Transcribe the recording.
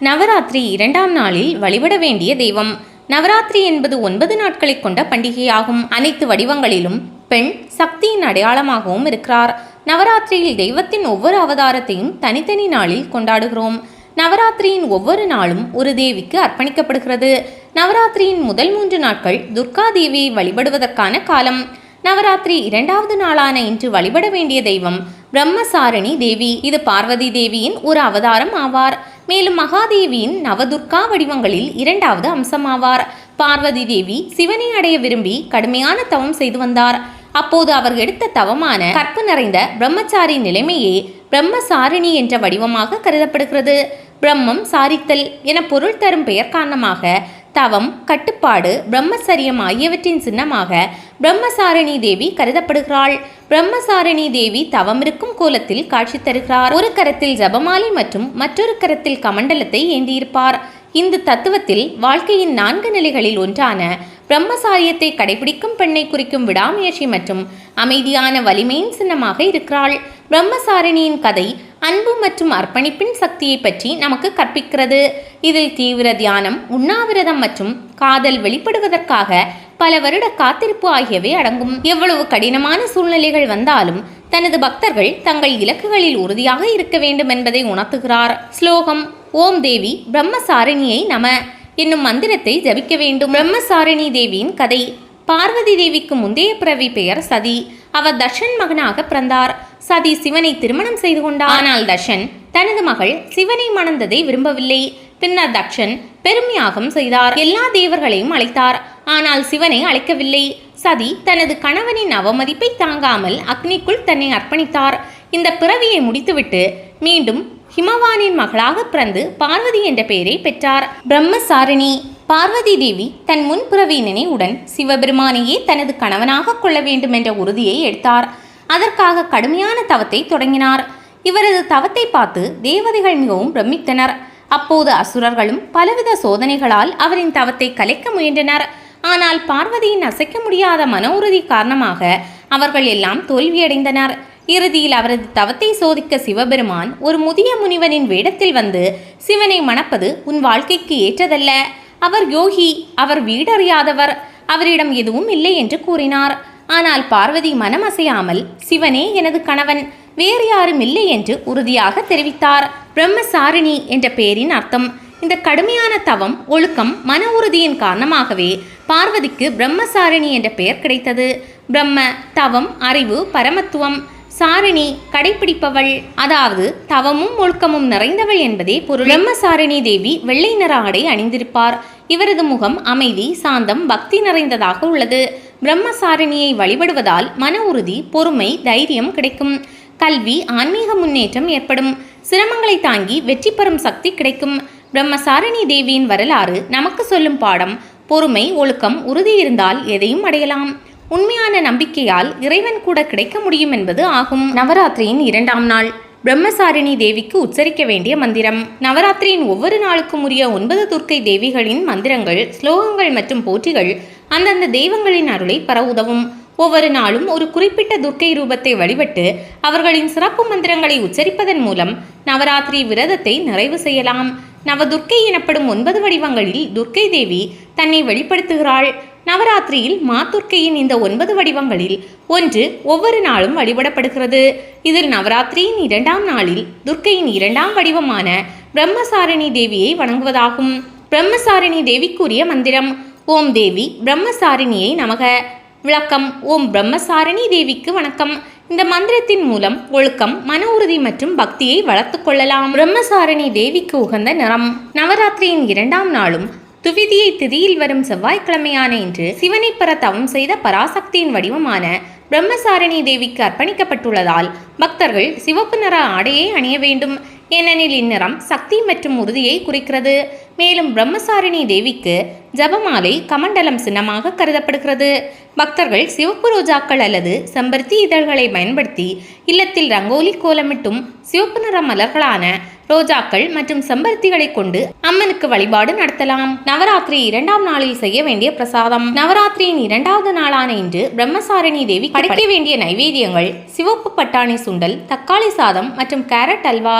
நவராத்திரி இரண்டாம் நாளில் வழிபட வேண்டிய தெய்வம். நவராத்திரி என்பது 9 நாட்களை கொண்ட பண்டிகையாகும். அனைத்து வடிவங்களிலும் பெண் சக்தியின் அடையாளமாகவும் இருக்கிறார். நவராத்திரியில் தெய்வத்தின் ஒவ்வொரு அவதாரத்தையும் தனித்தனி நாளில் கொண்டாடுகிறோம். நவராத்திரியின் ஒவ்வொரு நாளும் ஒரு தேவிக்கு அர்ப்பணிக்கப்படுகிறது. நவராத்திரியின் முதல் 3 நாட்கள் துர்கா தேவியை வழிபடுவதற்கான காலம். நவராத்திரி இரண்டாவது நாளான இன்று வழிபட வேண்டிய தெய்வம் பிரம்மசாரணி தேவி. இது பார்வதி தேவியின் ஒரு அவதாரம் ஆவார். மேலும் மகாதேவியின் நவதுர்கா வடிவங்களில் இரண்டாவது அம்சமாவார். பார்வதி தேவி சிவனை அடைய விரும்பி கடுமையான தவம் செய்து வந்தார். அப்போது அவர் எடுத்த தவமான கற்பு நிறைந்த பிரம்மச்சாரி நிலைமையே பிரம்மசாரிணி என்ற வடிவமாக கருதப்படுகிறது. பிரம்மம் சாரித்தல் என பொருள் தரும் பெயர் காரணமாக தவம், கட்டுப்பாடு, பிரம்மச்சரியம் ஆகியவற்றின் சின்னமாக பிரம்மசாரிணி தேவி கருதப்படுகிறாள். பிரம்மசாரிணி தேவி தவம் இருக்கும் கோலத்தில் காட்சி தருகிறார். ஒரு கரத்தில் ஜபமாலை மற்றும் மற்றொரு கரத்தில் கமண்டலத்தை ஏந்தியிருப்பார். இந்த தத்துவத்தில் வாழ்க்கையின் 4 நிலைகளில் ஒன்றான பிரம்மசாரியத்தை கடைபிடிக்கும் பெண்ணை குறிக்கும் விடாமுயற்சி மற்றும் அமைதியான வலிமையின் சின்னமாக இருக்கிறாள். பிரம்மசாரிணியின் கதை அன்பு மற்றும் அர்ப்பணிப்பின் சக்தியை பற்றி நமக்கு கற்பிக்கிறது. இதில் தீவிர தியானம், உண்ணாவிரதம் மற்றும் காதல் வெளிப்படுவதற்காக பல வருட காத்திருப்பு ஆகியவை அடங்கும். எவ்வளவு கடினமான சூழ்நிலைகள் வந்தாலும் தனது பக்தர்கள் தங்கள் இலக்குகளில் உறுதியாக இருக்க வேண்டும் என்பதை உணர்த்துகிறார். ஸ்லோகம்: ஓம் தேவி பிரம்மசாரிணியை நம என்னும் மந்திரத்தை ஜபிக்க வேண்டும். பிரம்மசாரிணி தேவியின் கதை. பார்வதி தேவிக்கு முந்தைய பிறவி பெயர் சதி. அவர் தர்ஷன் மகனாக பிறந்தார். சதி சிவனை திருமணம் செய்து கொண்டார். ஆனால் தர்ஷன் தனது மகள் சிவனை மணந்ததை விரும்பவில்லை. பின்னர் தக்ஷன் பெருமையாகம் செய்தார். எல்லா தேவர்களையும் அழைத்தார். ஆனால் சிவனை அழைக்கவில்லை. சதி தனது கணவனின் அவமதிப்பை தாங்காமல் அக்னிக்குள் தன்னை அர்ப்பணித்தார். இந்த பிறவியை முடித்துவிட்டு மீண்டும் ஹிமவானின் மகளாக பிறந்து பார்வதி என்ற பெயரை பெற்றார். பிரம்மசாரிணி. பார்வதி தேவி தன் முன்பிறவி நினைவுடன் சிவபெருமானையே தனது கணவனாக கொள்ள வேண்டும் என்ற உறுதியை எடுத்தார். அதற்காக கடுமையான தவத்தை தொடங்கினார். இவரது தவத்தை பார்த்து தேவதைகள் மிகவும் பிரமித்தனர். அப்போது அசுரர்களும் பலவித சோதனைகளால் அவரின் தவத்தை கலைக்க முயன்றனர். ஆனால் பார்வதியின் அசைக்க முடியாத மன உறுதி காரணமாக அவர்கள் எல்லாம் தோல்வியடைந்தனர். இறுதியில் அவரது தவத்தை சோதிக்க சிவபெருமான் ஒரு முதிய முனிவனின் வேடத்தில் வந்து, சிவனை மணப்பது உன் வாழ்க்கைக்கு ஏற்றதல்ல, அவர் யோகி, அவர் வீடறியாதவர், அவரிடம் எதுவும் இல்லை என்று கூறினார். ஆனால் பார்வதி மனம் அசையாமல், சிவனே எனது கணவன், வேறு யாரும் இல்லை என்று உறுதியாக தெரிவித்தார். பிரம்மசாரிணி என்ற பெயரின் அர்த்தம். இந்த கடுமையான தவம், ஒழுக்கம், மன உறுதியின் காரணமாகவே பார்வதிக்கு பிரம்மசாரிணி என்ற பெயர் கிடைத்தது. பிரம்ம தவம், அறிவு, பரமத்துவம். சாரிணி கடைபிடிப்பவள், அதாவது தவமும் ஒழுக்கமும் நிறைந்தவள் என்பதே பொருள். பிரம்மசாரிணி தேவி வெள்ளை நிற ஆடை அணிந்திருப்பார். இவரது முகம் அமைதி, சாந்தம், பக்தி நிறைந்ததாக உள்ளது. பிரம்மசாரிணியை வழிபடுவதால் மன உறுதி, பொறுமை, தைரியம் கிடைக்கும். கல்வி, ஆன்மீக முன்னேற்றம் ஏற்படும். சிரமங்களை தாங்கி வெற்றி பெறும் சக்தி கிடைக்கும். பிரம்மசாரிணி தேவியின் வரலாறு நமக்கு சொல்லும் பாடம்: பொறுமை, ஒழுக்கம், உறுதி இருந்தால் எதையும் அடையலாம். உண்மையான நம்பிக்கையால் இறைவன் கூட கிடைக்க முடியும் என்பது ஆகும். நவராத்திரியின் 2ஆம் நாள். பிரம்மசாரிணி தேவிக்கு உச்சரிக்க வேண்டிய மந்திரம். நவராத்திரியின் ஒவ்வொரு நாளுக்கும் உரிய 9 துர்க்கை தேவிகளின் மந்திரங்கள், ஸ்லோகங்கள் மற்றும் போற்றிகள் அந்தந்த தெய்வங்களின் அருளை பெற உதவும். ஒவ்வொரு நாளும் ஒரு குறிப்பிட்ட துர்க்கை ரூபத்தை வழிபட்டு அவர்களின் சிறப்பு மந்திரங்களை உச்சரிப்பதன் மூலம் நவராத்திரி விரதத்தை நிறைவு செய்யலாம். நவதுர்க்கை எனப்படும் 9 வடிவங்களில் துர்க்கை தேவி தன்னை வெளிப்படுத்துகிறாள். நவராத்திரியில் மாதுர்க்கையின் இந்த 9 வடிவங்களில் ஒன்று ஒவ்வொரு நாளும் வழிபடப்படுகிறது. இதில் நவராத்திரியின் 2ஆம் நாளில் துர்க்கையின் 2ஆம் வடிவமான பிரம்மசாரிணி தேவியை வணங்குவதாகும். பிரம்மசாரிணி தேவிக்குரிய மந்திரம்: ஓம் தேவி பிரம்மசாரிணியை நமக. விளக்கம்: ஓம் பிரம்மசாரிணி தேவிக்கு வணக்கம். இந்த மந்திரத்தின் மூலம் ஒழுக்கம், மன உறுதி மற்றும் பக்தியை வளர்த்து கொள்ளலாம். பிரம்மசாரிணி தேவிக்கு உகந்த நிறம். நவராத்திரியின் 2ஆம் நாளும் துவிதியை திதியில் வரும் செவ்வாய்க்கிழமையான இன்று சிவனை பெற தவம் செய்த பராசக்தியின் வடிவமான பிரம்மசாரிணி தேவிக்கு அர்ப்பணிக்கப்பட்டுள்ளதால் பக்தர்கள் சிவப்பு நிற ஆடையை அணிய வேண்டும். ஏனெனில் இந்நிறம் சக்தி மற்றும் உறுதியை குறிக்கிறது. மேலும் பிரம்மசாரிணி தேவிக்கு ஜபமாலை, கமண்டலம் சின்னமாக கருதப்படுகிறது. பக்தர்கள் சிவப்பு ரோஜாக்கள் அல்லது செம்பருத்தி இதழ்களை பயன்படுத்தி இல்லத்தில் ரங்கோலி கோலமிட்டும் சிவப்பு நிற மலர்களான ரோஜாக்கள் மற்றும் செம்பருத்திகளை கொண்டு அம்மனுக்கு வழிபாடு நடத்தலாம். நவராத்திரி 2ஆம் நாளில் செய்ய வேண்டிய பிரசாதம். நவராத்திரியின் 2வது நாளான இன்று பிரம்மசாரிணி தேவி படைக்க வேண்டிய நைவேத்தியங்கள்: சிவப்பு பட்டாணி சுண்டல், தக்காளி சாதம் மற்றும் கேரட் அல்வா.